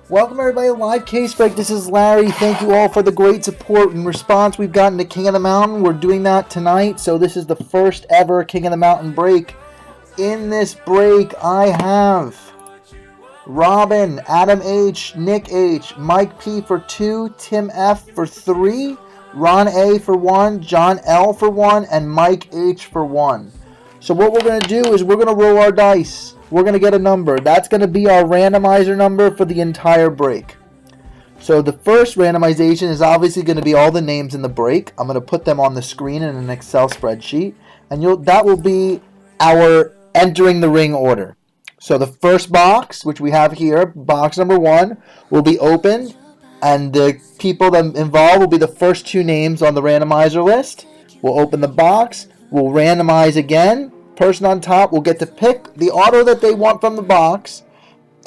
Welcome everybody to Live Case Break. This is Larry. Thank you all for the great support and response we've gotten to King of the Mountain. We're doing that tonight, so this is the first ever King of the Mountain break. In this break, I have Robin, Adam H, Nick H, Mike P for 2, Tim F for 3, Ron A for 1, John L for 1, and Mike H for 1. So what we're going to do is we're going to roll our dice. We're going to get a number. That's going to be our randomizer number for the entire break. So the first randomization is obviously going to be all the names in the break. I'm going to put them on the screen in an Excel spreadsheet. And that will be our entering the ring order. So the first box, which we have here, box number 1, will be opened. And the people that involved will be the first 2 names on the randomizer list. We'll open the box. We'll randomize again. Person on top will get to pick the auto that they want from the box,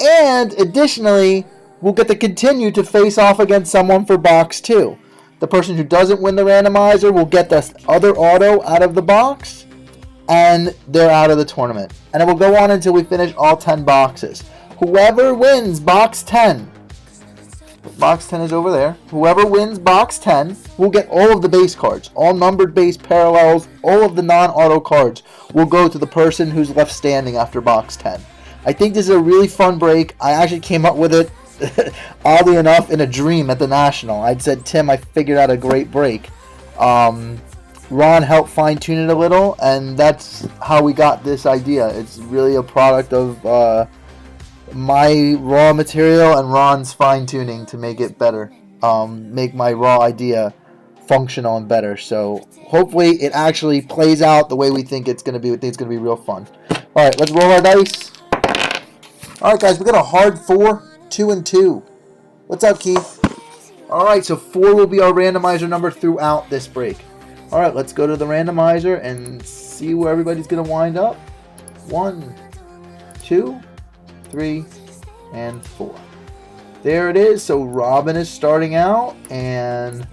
and additionally will get to continue to face off against someone for box 2. The person who doesn't win the randomizer will get this other auto out of the box, and they're out of the tournament. And it will go on until we finish all 10 boxes. Whoever wins box 10, box 10 is over there. Whoever wins box 10 will get all of the base cards, all numbered base parallels, all of the non-auto cards will go to the person who's left standing after box 10. I think this is a really fun break. I actually came up with it, oddly enough, in a dream at the National. I'd said, Tim, I figured out a great break. Ron helped fine-tune it a little, and that's how we got this idea. It's really a product of my raw material and Ron's fine-tuning to make it better, make my raw idea functional and better. So hopefully it actually plays out the way we think it's going to be. We think it's going to be real fun. All right, let's roll our dice. All right, guys, we got a hard 4, 2, and 2. What's up, Keith? All right, so 4 will be our randomizer number throughout this break. All right, let's go to the randomizer and see where everybody's going to wind up. 1, 2, 3, and 4. There it is. So Robin is starting out, and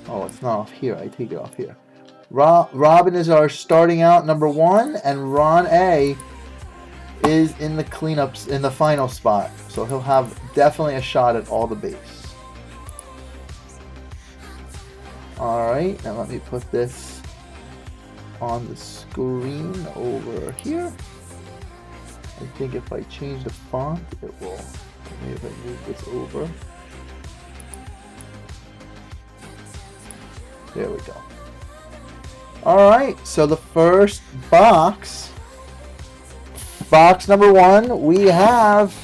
oh, it's not off here. I take it off here. Robin is our starting out number 1, and Ron A is in the cleanups in the final spot. So he'll have definitely a shot at all the base. All right, now let me put this on the screen over here. I think if I change the font, it will. Maybe if I move this over. There we go. Alright, so the first box, box number 1, we have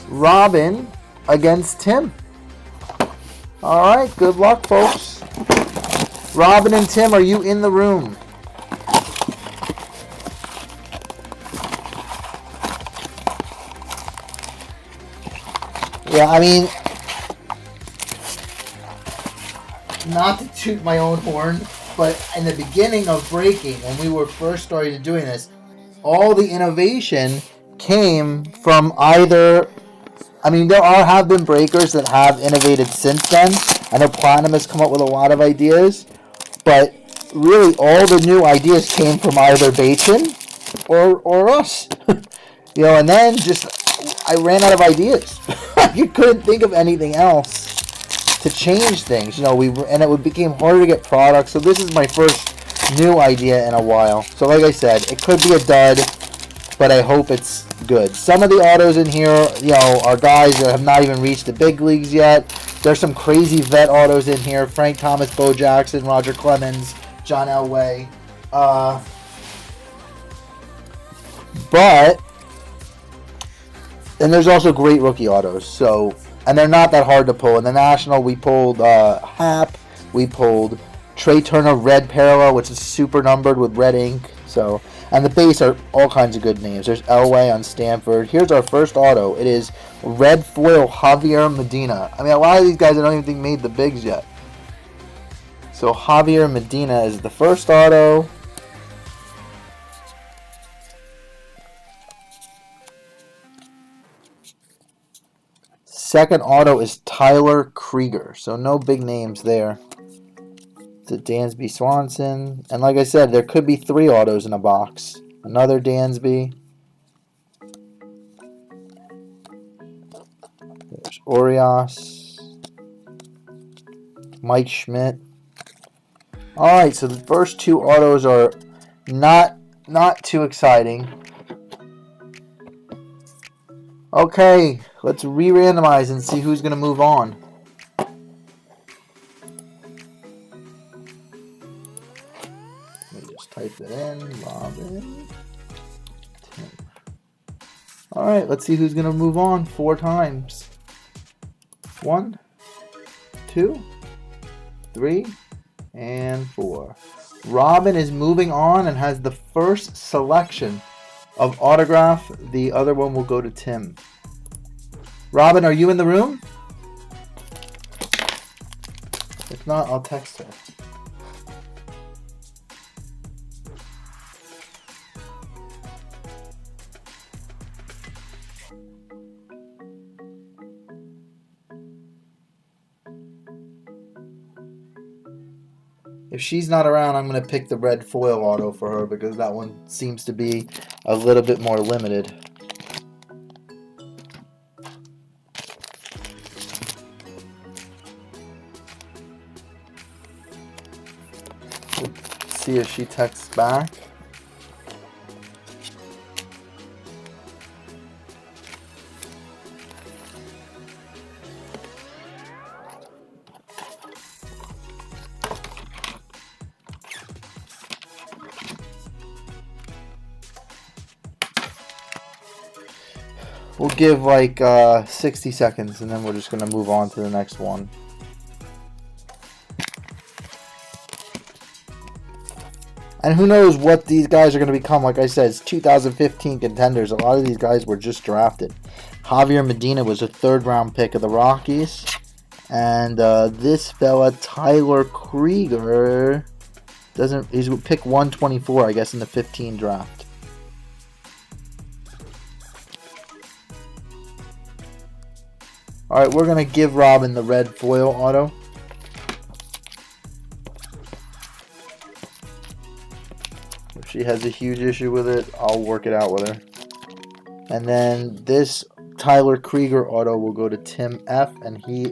Robin against Tim. Alright, good luck, folks. Robin and Tim, are you in the room? Yeah, I mean, not to toot my own horn, but in the beginning of breaking, when we were first starting doing this, all the innovation came from either, I mean, there have been breakers that have innovated since then. I know Platinum has come up with a lot of ideas, but really all the new ideas came from either Bacon or us. You know, and then I ran out of ideas. You couldn't think of anything else to change things. You know, and it became harder to get products. So this is my first new idea in a while. So like I said, it could be a dud, but I hope it's good. Some of the autos in here, you know, are guys that have not even reached the big leagues yet. There's some crazy vet autos in here. Frank Thomas, Bo Jackson, Roger Clemens, John Elway. But and there's also great rookie autos. So, and they're not that hard to pull. In the National, we pulled Hap. We pulled Trey Turner Red Parallel, which is super numbered with red ink. So, and the base are all kinds of good names. There's Elway on Stanford. Here's our first auto. It is Red Foil Javier Medina. I mean, a lot of these guys I don't even think made the bigs yet. So Javier Medina is the first auto. Second auto is Tyler Krieger. So no big names there. It's a Dansby Swanson. And like I said, there could be 3 autos in a box. Another Dansby. Urias, Mike Schmidt. Alright, so the first two autos are not too exciting. Okay, let's re-randomize and see who's going to move on. Let me just type it in. Robin. Tim. Alright, let's see who's going to move on 4 times. 1, 2, 3, and 4. Robin is moving on and has the first selection of autograph. The other one will go to Tim. Robin, are you in the room? If not, I'll text her. If she's not around, I'm going to pick the red foil auto for her because that one seems to be a little bit more limited. Let's see if she texts back. We'll give like 60 seconds and then we're just going to move on to the next one. And who knows what these guys are going to become. Like I said, it's 2015 contenders. A lot of these guys were just drafted. Javier Medina was a 3rd round pick of the Rockies. And this fella, Tyler Krieger, he's pick 124, I guess, in the 15 draft. Alright, we're going to give Robin the red foil auto. If she has a huge issue with it, I'll work it out with her. And then this Tyler Krieger auto will go to Tim F. And he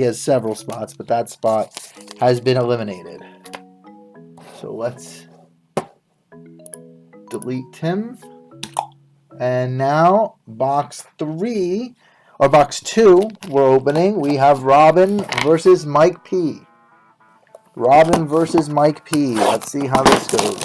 has several spots, but that spot has been eliminated. So let's delete Tim. And now box 3. Or box 2, we're opening. We have Robin versus Mike P. Robin versus Mike P. Let's see how this goes.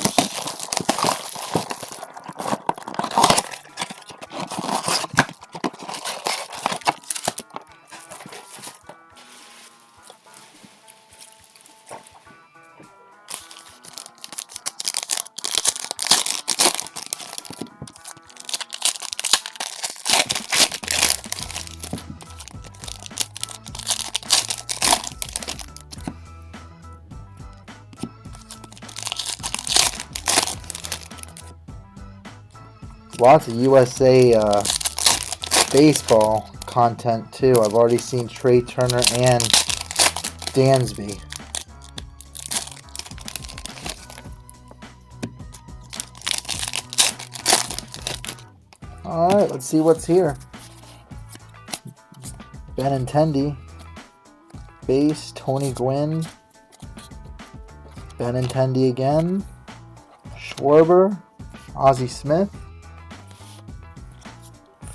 Lots of USA baseball content too. I've already seen Trey Turner and Dansby. Alright, let's see what's here. Benintendi. Base, Tony Gwynn. Benintendi again. Schwarber. Ozzie Smith.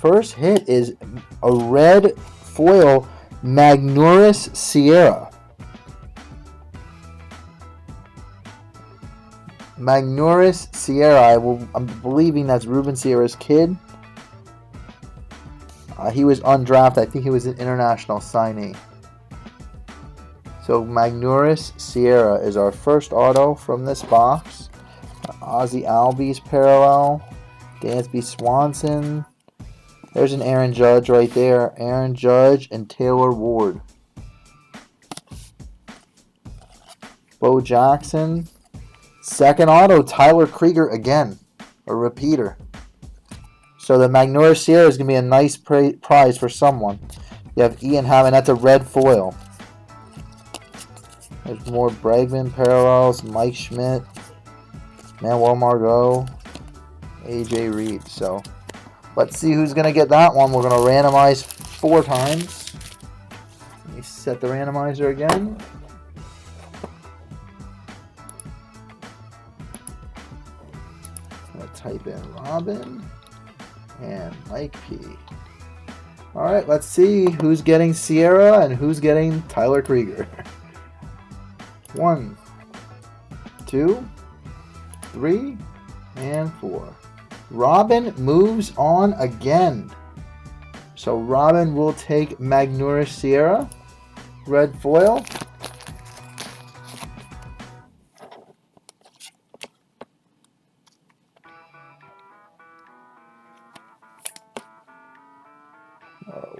First hit is a red foil Magneuris Sierra. Magneuris Sierra. I'm believing that's Ruben Sierra's kid. He was undrafted. I think he was an international signee. So Magneuris Sierra is our first auto from this box. Ozzie Albies parallel. Dansby Swanson. There's an Aaron Judge right there. Aaron Judge and Taylor Ward. Bo Jackson. Second auto, Tyler Krieger again. A repeater. So the Magneuris Sierra is going to be a nice prize for someone. You have Ian Hammond. That's a red foil. There's more Bregman parallels. Mike Schmidt. Manuel Margot. AJ Reed. So let's see who's going to get that one. We're going to randomize 4 times. me set the randomizer again. I'm going to type in Robin and Mike P. Alright, let's see who's getting Sierra and who's getting Tyler Krieger. 1, 2, 3, and 4. Robin moves on again. So Robin will take Magnurus Sierra, red foil.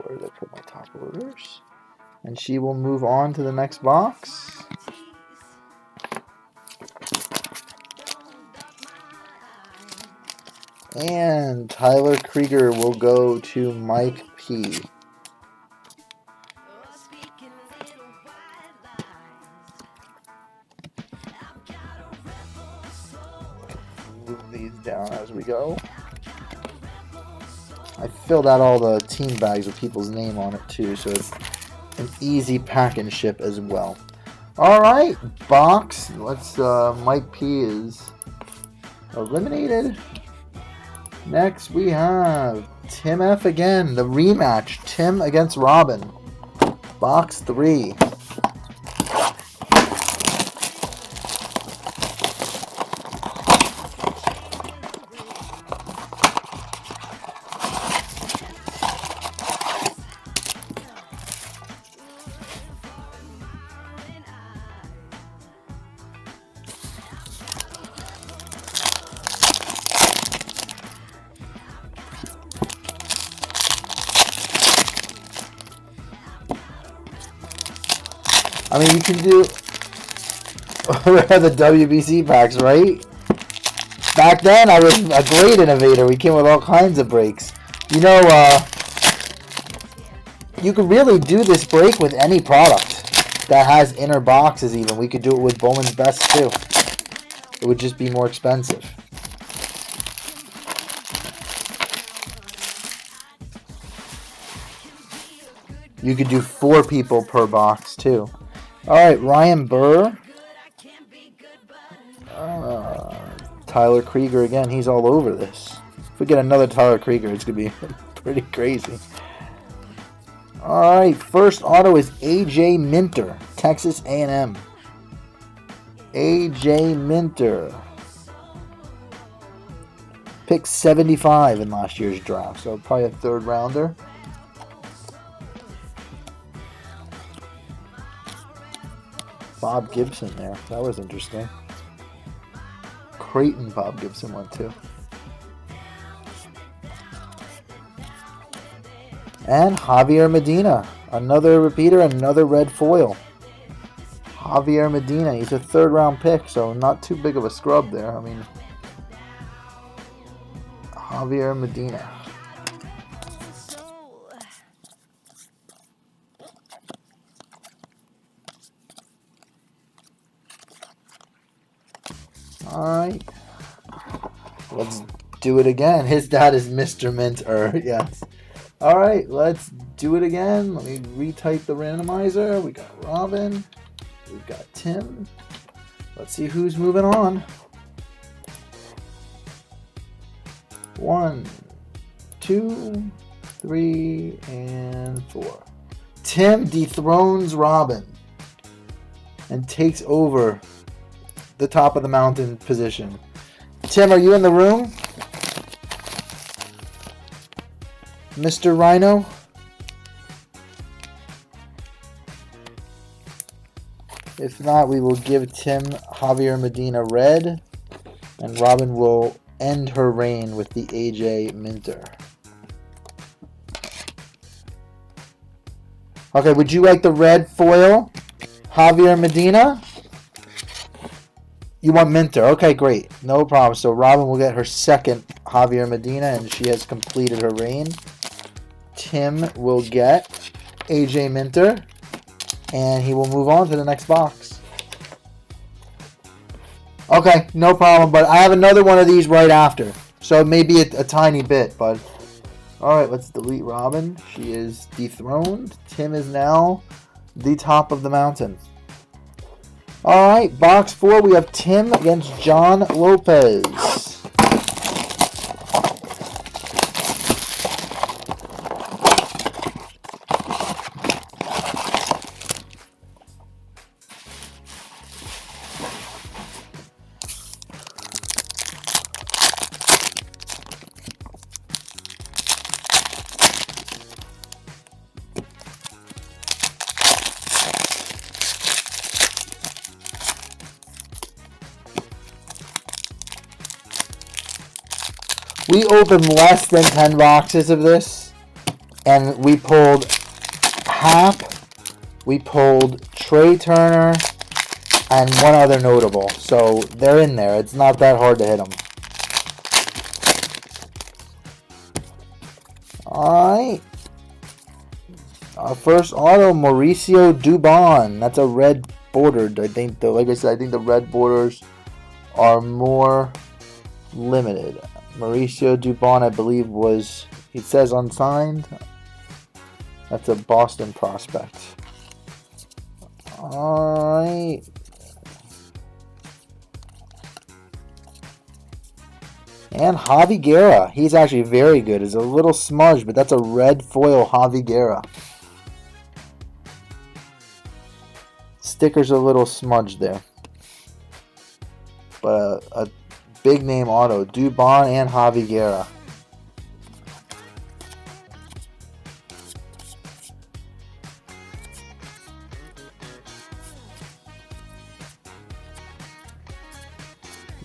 Where did I put my top orders? And she will move on to the next box. And Tyler Krieger will go to Mike P. Move these down as we go. I filled out all the team bags with people's name on it too, so it's an easy pack and ship as well. Alright, box. Let's Mike P is eliminated. Next we have Tim F again, the rematch. Tim against Robin. Box 3. I mean, you can do the WBC packs, right? Back then, I was a great innovator. We came with all kinds of breaks. You know, you could really do this break with any product that has inner boxes even. We could do it with Bowman's Best too. It would just be more expensive. You could do 4 people per box too. Alright, Ryan Burr. Tyler Krieger again. He's all over this. If we get another Tyler Krieger, it's going to be pretty crazy. Alright, first auto is AJ Minter, Texas A&M. AJ Minter. Picked 75 in last year's draft, so probably a 3rd rounder. Bob Gibson there. That was interesting. Creighton Bob Gibson one too. And Javier Medina. Another repeater, another red foil. Javier Medina. He's a 3rd round pick, so not too big of a scrub there. I mean, Javier Medina. Alright. Let's do it again. His dad is Mr. Minter. Yes. Alright, let's do it again. Let me retype the randomizer. We got Robin. We've got Tim. Let's see who's moving on. 1, 2, 3, and 4. Tim dethrones Robin and takes over the top of the mountain position. Tim, are you in the room? Mr. Rhino? If not, we will give Tim Javier Medina red, and Robin will end her reign with the AJ Minter. Okay, would you like the red foil, Javier Medina? You want Minter. Okay, great. No problem. So Robin will get her 2nd Javier Medina, and she has completed her reign. Tim will get AJ Minter, and he will move on to the next box. Okay, no problem, but I have another one of these right after. So it may be a tiny bit, but... Alright, let's delete Robin. She is dethroned. Tim is now the top of the mountain. Alright, box 4, we have Tim against John Lopez. We opened less than 10 boxes of this, and we pulled Hap, we pulled Trey Turner, and one other notable. So they're in there. It's not that hard to hit them. Alright. Our first auto, Mauricio Dubon. That's a red bordered. I think, like I said, I think the red borders are more limited. Mauricio Dubon, I believe, was, it says unsigned. That's a Boston prospect. Alright. And Javi Guerra. He's actually very good. It's a little smudged, but that's a red foil Javi Guerra. Sticker's a little smudged there. But a big name auto. Dubon and Javi Guerra.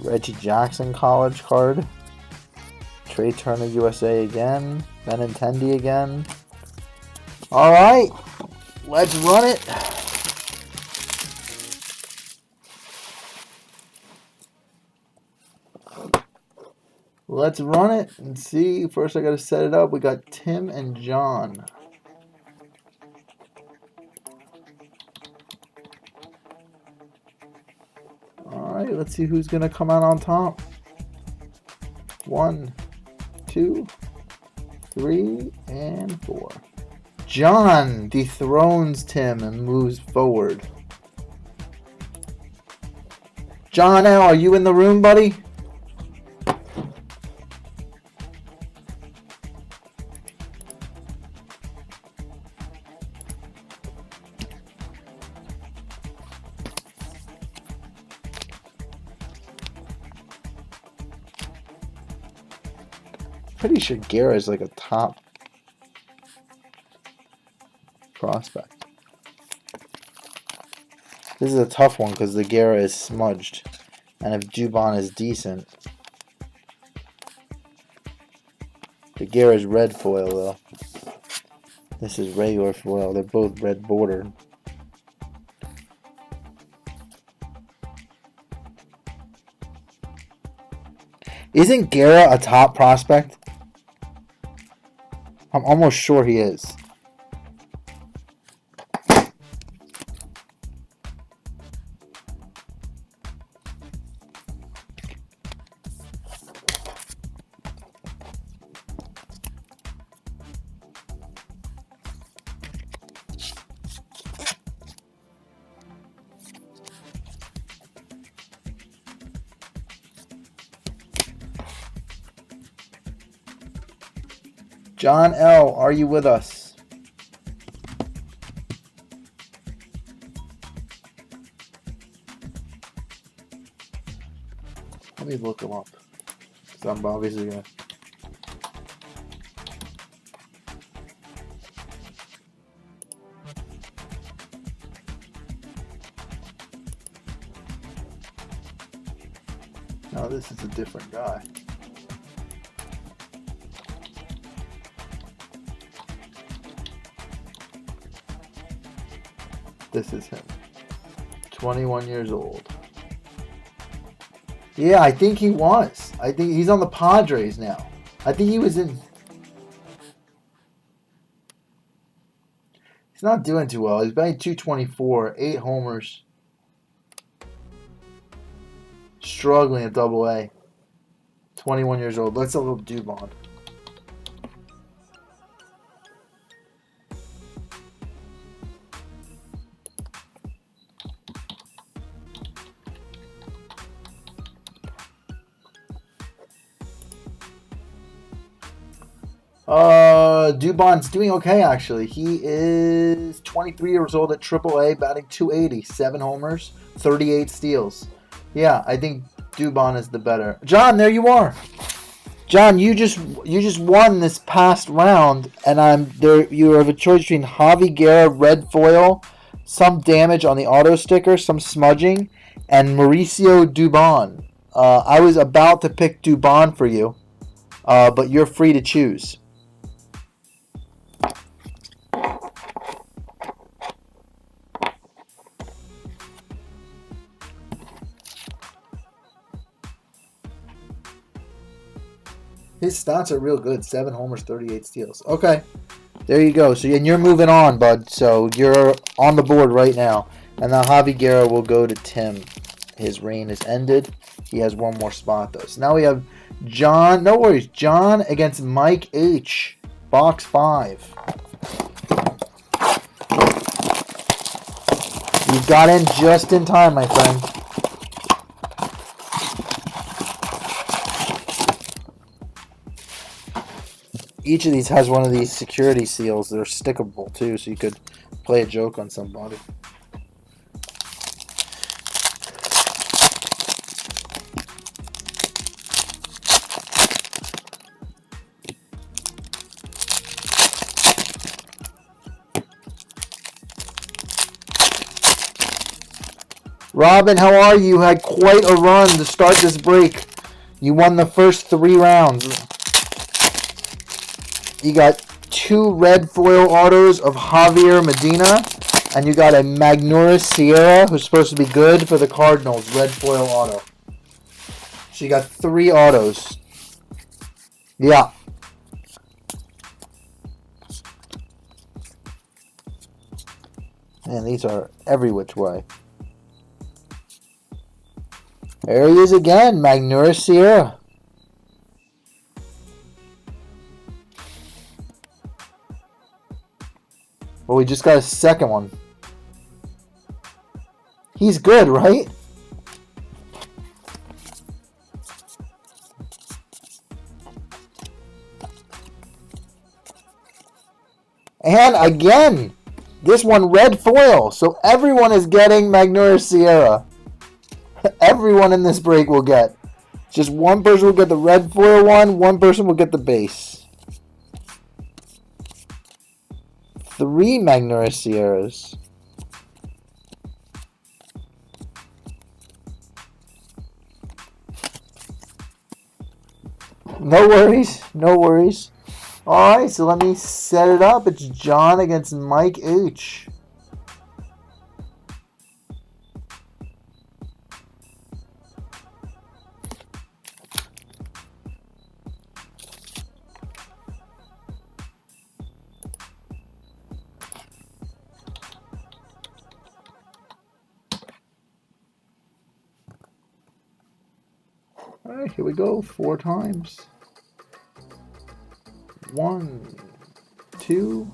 Reggie Jackson college card. Trey Turner USA again. Benintendi again. Alright. Let's run it. Let's run it and see. First I gotta set it up. We got Tim and John. Alright, let's see who's gonna come out on top. 1, 2, 3, and 4. John dethrones Tim and moves forward. John L., are you in the room, buddy? Pretty sure Guerra is like a top prospect. This is a tough one because the Guerra is smudged. And if Dubon is decent. The Guerra is red foil though. This is regular foil. They're both red bordered. Isn't Guerra a top prospect? I'm almost sure he is. John L., are you with us? Let me look him up. So I'm obviously gonna. No, this is a different guy. This is him. 21 years old. Yeah, I think he was. I think he's on the Padres now. I think he was in. He's not doing too well. He's batting .224, 8 homers. Struggling at Double-A. 21 years old. Let's a little Dubon. Dubon's doing okay, actually. He is 23 years old at AAA, batting 280, 7 homers, 38 steals. Yeah, I think Dubon is the better. John, there you are. John, you just won this past round, and I'm there. You have a choice between Javi Guerra red foil, some damage on the auto sticker, some smudging, and Mauricio Dubon. I was about to pick Dubon for you, but you're free to choose. His stats are real good. 7 homers, 38 steals. Okay. There you go. So, and you're moving on, bud. So you're on the board right now. And now Javi Guerra will go to Tim. His reign is ended. He has one more spot, though. So now we have John. No worries. John against Mike H. Box 5. You got in just in time, my friend. Each of these has one of these security seals. They're stickable, too, so you could play a joke on somebody. Robin, how are you? You had quite a run to start this break. You won the first 3 rounds. You got 2 red foil autos of Javier Medina, and you got a Magneuris Sierra, who's supposed to be good for the Cardinals, red foil auto. So you got 3 autos. Yeah. Man, these are every which way. There he is again, Magneuris Sierra. Well, we just got a second one. He's good, right? And again, this one red foil. So everyone is getting Magneuris Sierra. Everyone in this break will get. Just one person will get the red foil one person will get the base. 3 Magneuris Sierras. No worries. No worries. Alright, so let me set it up. It's John against Mike H. Alright, here we go. 4 times. 1, 2,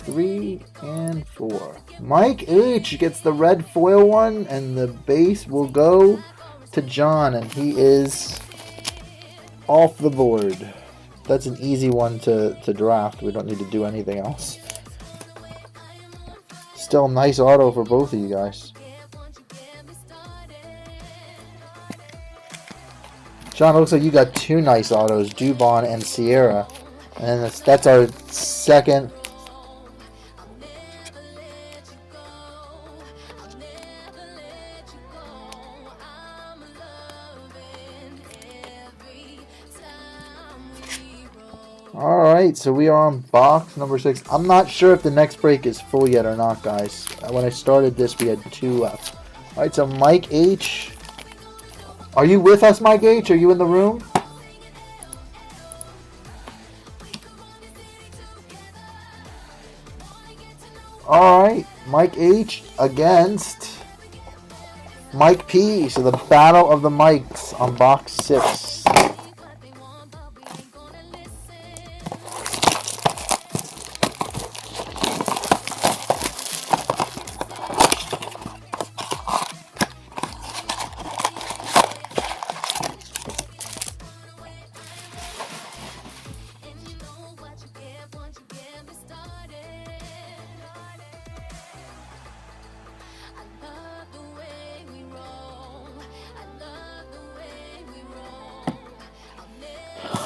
3, and 4. Mike H gets the red foil one, and the base will go to John, and he is off the board. That's an easy one to draft. We don't need to do anything else. Still a nice auto for both of you guys. John, it looks like you got 2 nice autos, Dubon and Sierra. And that's our second. Alright, so we are on box number 6. I'm not sure if the next break is full yet or not, guys. When I started this, we had 2 left. Alright, so Mike H. Are you with us, Mike H? Are you in the room? Alright, Mike H against Mike P. So the battle of the mics on box 6.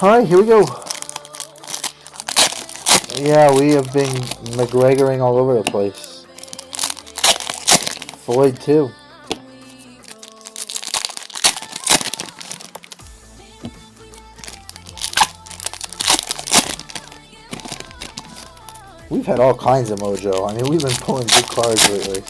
Alright, here we go. Yeah, we have been McGregoring all over the place. Floyd, too. We've had all kinds of mojo. I mean, we've been pulling good cards lately.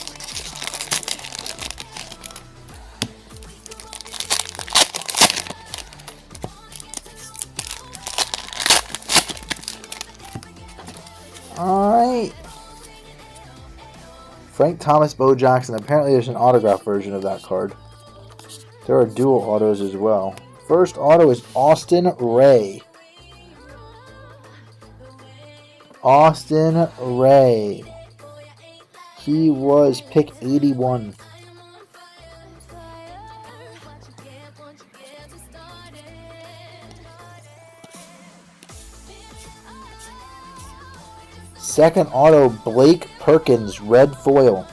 Alright. Frank Thomas, Bo Jackson. Apparently there's an autograph version of that card. There are dual autos as well. First auto is Austin Ray. Austin Ray. He was pick 81. Second auto, Blake Perkins, red foil.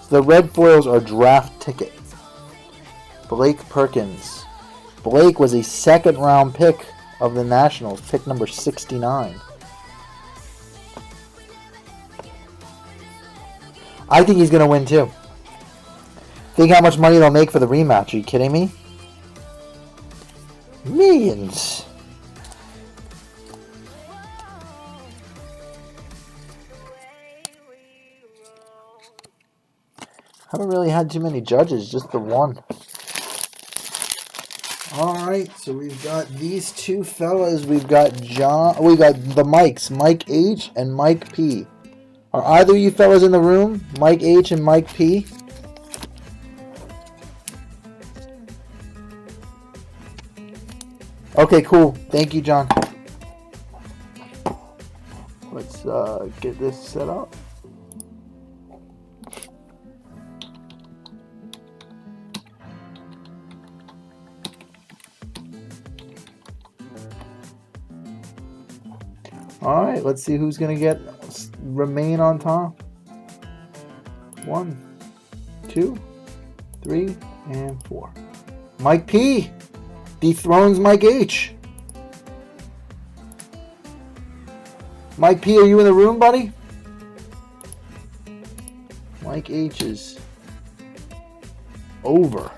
The red foils are draft ticket. Blake Perkins. Blake was a second round pick of the Nationals, pick number 69. I think he's going to win too. Think how much money they'll make for the rematch. Are you kidding me? Millions. Haven't really had too many judges, just the one. Alright, so we've got these two fellas. We've got we got the Mikes, Mike H and Mike P. Are either of you fellas in the room? Mike H and Mike P? Okay, cool. Thank you, John. Let's get this set up. Alright, let's see who's going to remain on top. 1, 2, 3, and 4. Mike P dethrones Mike H. Mike P, are you in the room, buddy? Mike H is over.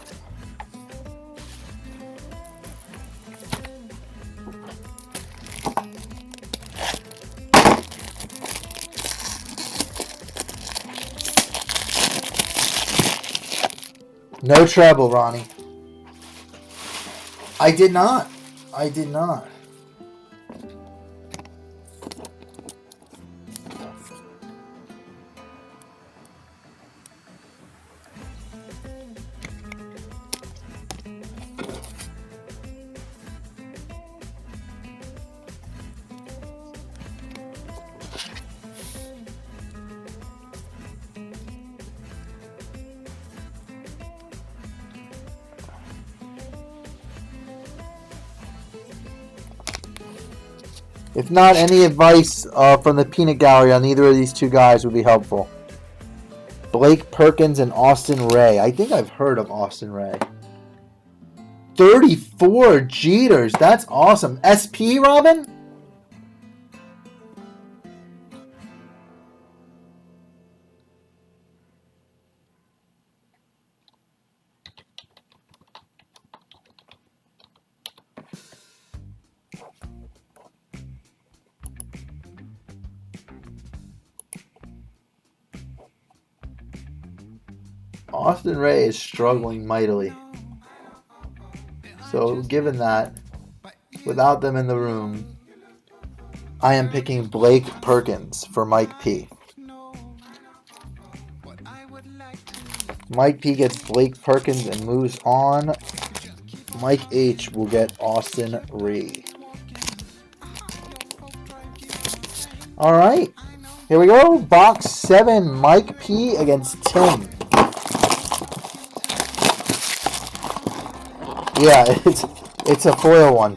No trouble, Ronnie. I did not. I did not. If not, any advice from the peanut gallery on either of these two guys would be helpful. Blake Perkins and Austin Ray. I think I've heard of Austin Ray. 34 Jeters. That's awesome. SP, Robin? Austin Ray is struggling mightily. So given that, without them in the room, I am picking Blake Perkins for Mike P. Mike P gets Blake Perkins and moves on. Mike H will get Austin Ray. Alright, here we go. Box 7, Mike P against Tim. Yeah, it's a foil one.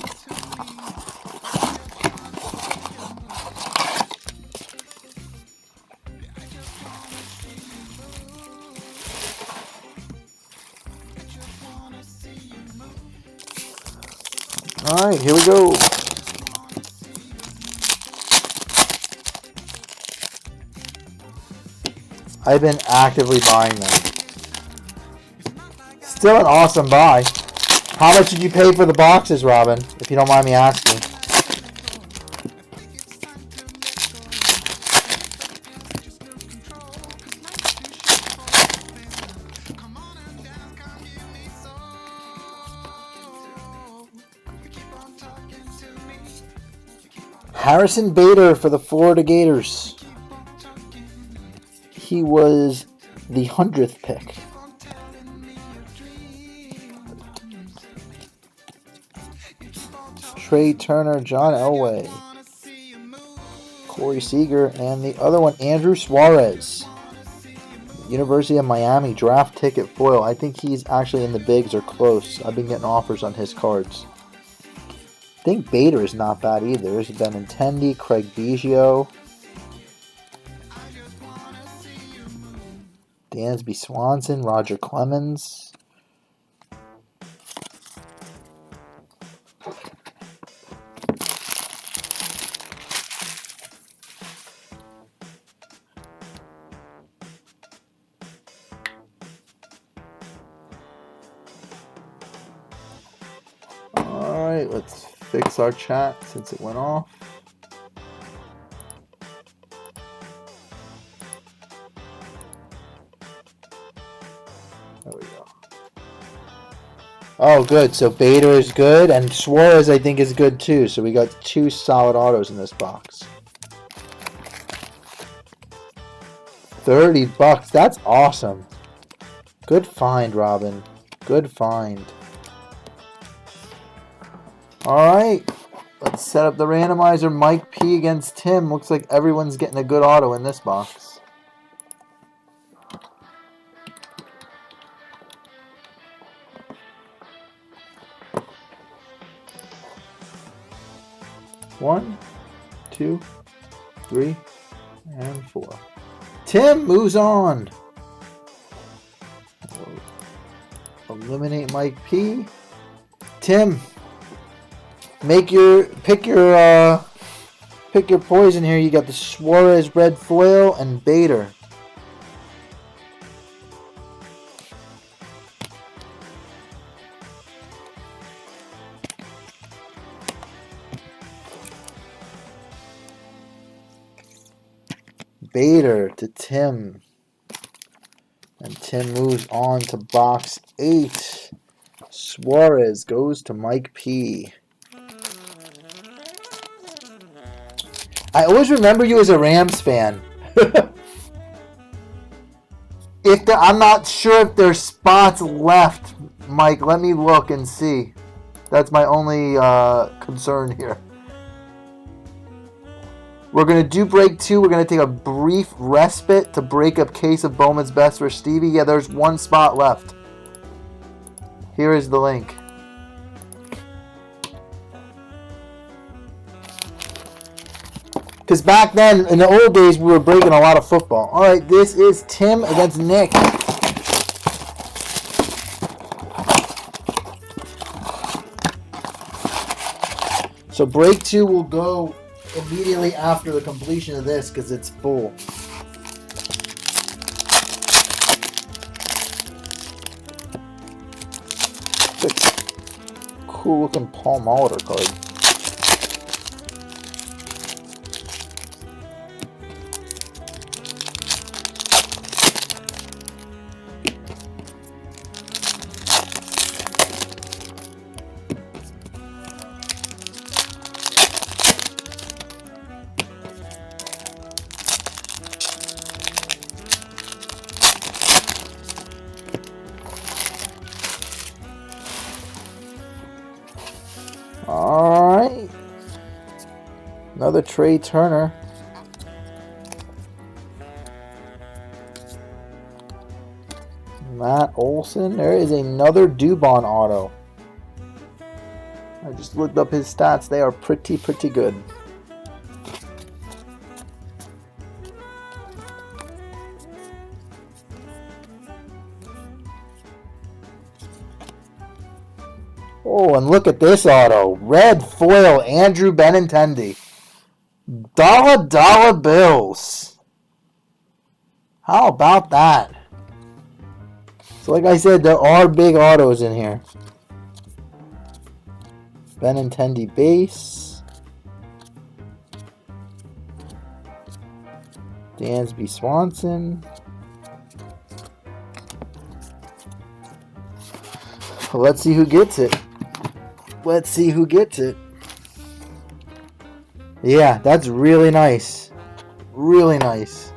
Alright, here we go. I've been actively buying them. Still an awesome buy. How much did you pay for the boxes, Robin? If you don't mind me asking. Harrison Bader for the Florida Gators. He was the 100th pick. Trey Turner, John Elway, Corey Seager, and the other one, Andrew Suarez. University of Miami draft ticket foil. I think he's actually in the bigs or close. I've been getting offers on his cards. I think Bader is not bad either. There's Benintendi, Craig Biggio, Dansby Swanson, Roger Clemens. Alright, let's fix our chat since it went off. There we go. Oh, good. So Bader is good, and Suarez, I think, is good too. So we got 2 solid autos in this box. $30. That's awesome. Good find, Robin. Good find. Alright. Let's set up the randomizer. Mike P against Tim. Looks like everyone's getting a good auto in this box. One, 2, 3, and 4. Tim moves on. We'll eliminate Mike P. Tim, pick your poison here. You got the Suarez red foil and Bader. Bader to Tim. And Tim moves on to box 8. Suarez goes to Mike P. I always remember you as a Rams fan. I'm not sure if there's spots left, Mike. Let me look and see. That's my only concern here. We're going to do break 2. We're going to take a brief respite to break up case of Bowman's Best for Stevie. Yeah, there's 1 spot left. Here is the link. Because back then, in the old days, we were breaking a lot of football. All right, this is Tim against Nick. So break 2 will go immediately after the completion of this because it's full. It's a cool looking Paul Molitor card. Alright. Another Trey Turner. Matt Olson. There is another Dubon auto. I just looked up his stats. They are pretty good. Oh, and look at this auto. Red foil, Andrew Benintendi. Dollar bills. How about that? So like I said, there are big autos in here. Benintendi base. Dansby Swanson. Let's see who gets it. Let's see who gets it. Yeah, that's really nice. Really nice.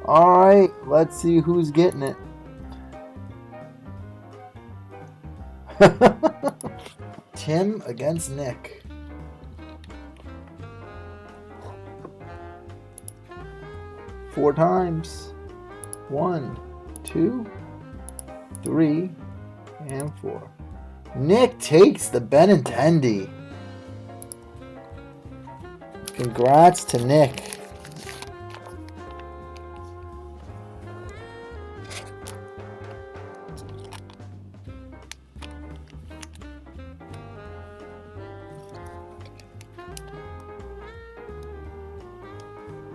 Alright, let's see who's getting it. Tim against Nick. Four times. 1, 2, 3, and 4. Nick takes the Benintendi. Congrats to Nick.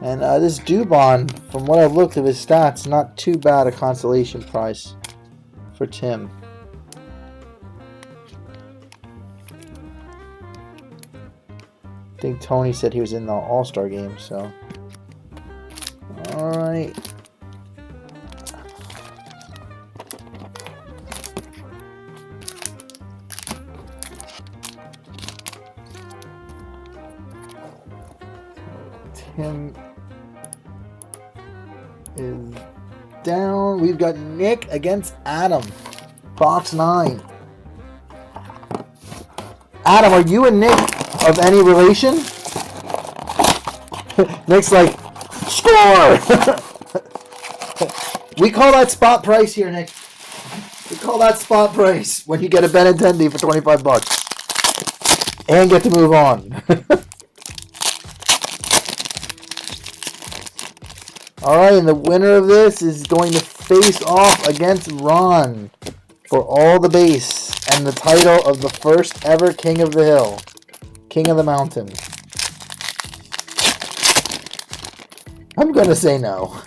And this Dubon, from what I've looked at his stats, not too bad a consolation prize for Tim. I think Tony said he was in the All-Star game, so. Alright. Tim is down. We've got Nick against Adam. Box 9. Adam, are you and Nick of any relation? Nick's like, score! We call that spot price here, Nick. We call that spot price when you get a Benintendi for 25 bucks. And get to move on. Alright, and the winner of this is going to face off against Ron for all the base and the title of the first ever King of the Hill. King of the Mountain. I'm going to say no.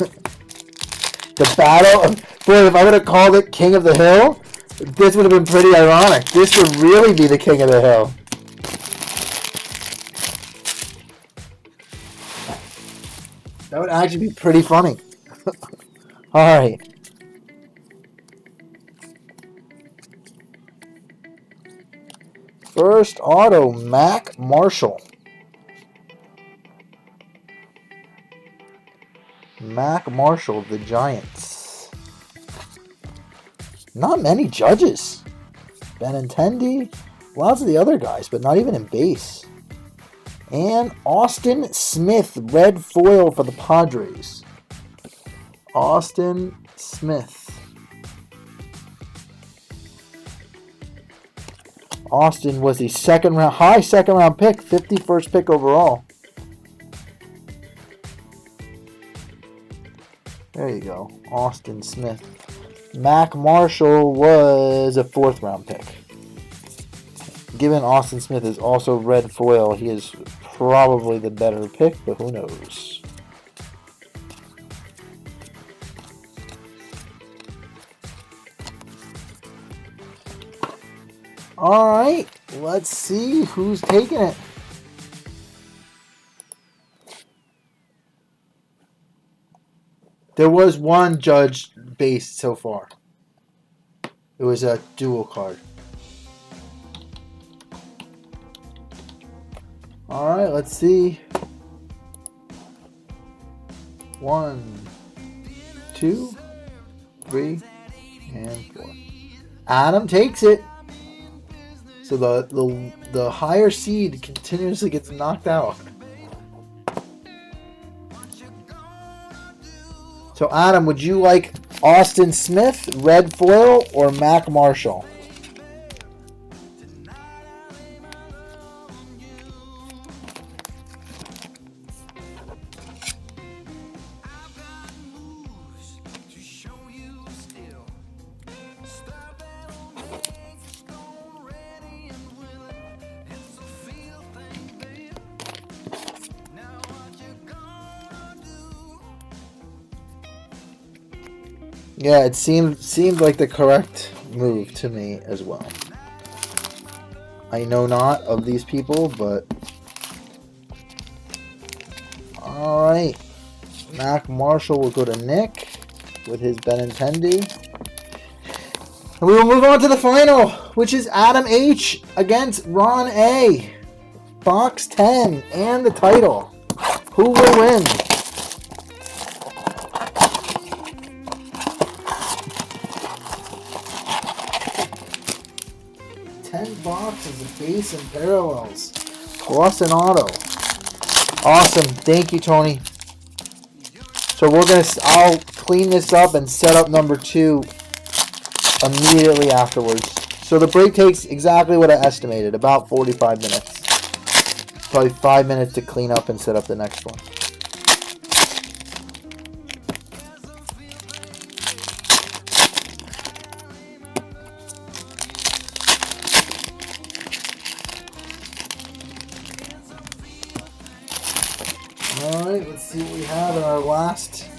The battle of... Boy, if I would have called it King of the Hill, this would have been pretty ironic. This would really be the King of the Hill. That would actually be pretty funny. Alright. First auto, Mac Marshall. Mac Marshall of the Giants. Not many judges. Benintendi. Lots of the other guys, but not even in base. And Austin Smith, red foil for the Padres. Austin Smith. Austin was the high second round pick, 51st pick overall. There you go, Austin Smith. Mac Marshall was a 4th round pick. Given Austin Smith is also red foil, he is probably the better pick, but who knows? Alright, let's see who's taking it. There was one judge base so far. It was a dual card. Alright, let's see. 1, 2, 3, and 4. Adam takes it. So the higher seed continuously gets knocked out. So Adam, would you like Austin Smith, red foil, or Mac Marshall? Yeah, it seemed like the correct move to me as well. I know not of these people, but all right. Mac Marshall will go to Nick with his Benintendi. And we will move on to the final, which is Adam H against Ron A. Box 10 and the title. Who will win? Boxes of base and parallels plus an auto. Awesome. Thank you, Tony. So I'll clean this up and set up number 2 immediately afterwards. So the break takes exactly what I estimated, about 45 minutes. Probably 5 minutes to clean up and set up the next one. Alright, let's see what we have in our last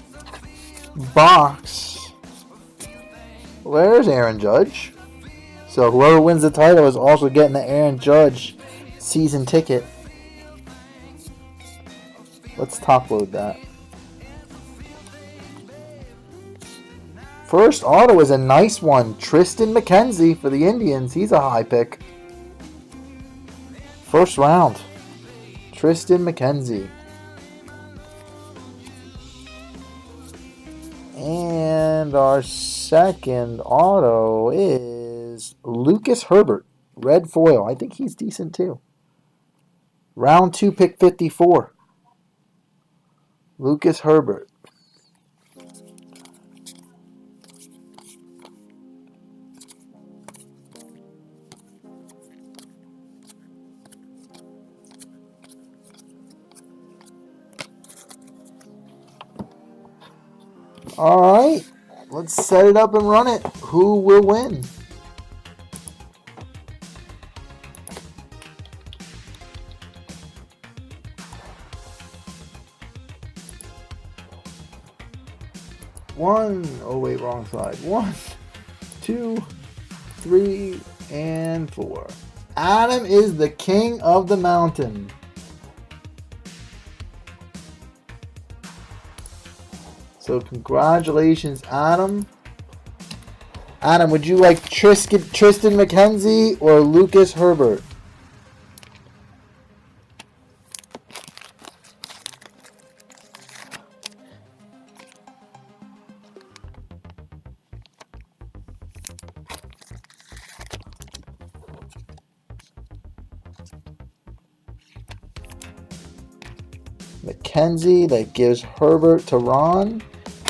box. Where's Aaron Judge? So whoever wins the title is also getting the Aaron Judge season ticket. Let's top load that. First auto is a nice one. Tristan McKenzie for the Indians. He's a high pick. First round. Tristan McKenzie. And our second auto is Lucas Herbert. Red foil. I think he's decent too. Round 2, pick 54. Lucas Herbert. Alright, let's set it up and run it. Who will win? Wrong side. 1, 2, 3, and 4. Adam is the king of the mountain. So congratulations, Adam. Adam, would you like Tristan McKenzie or Lucas Herbert? McKenzie, that gives Herbert to Ron.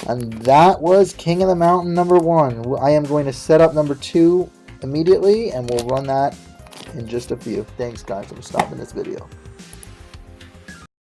And that was King of the Mountain number 1. I am going to set up number 2 immediately, and we'll run that in just a few. Thanks, guys. I'm stopping this video.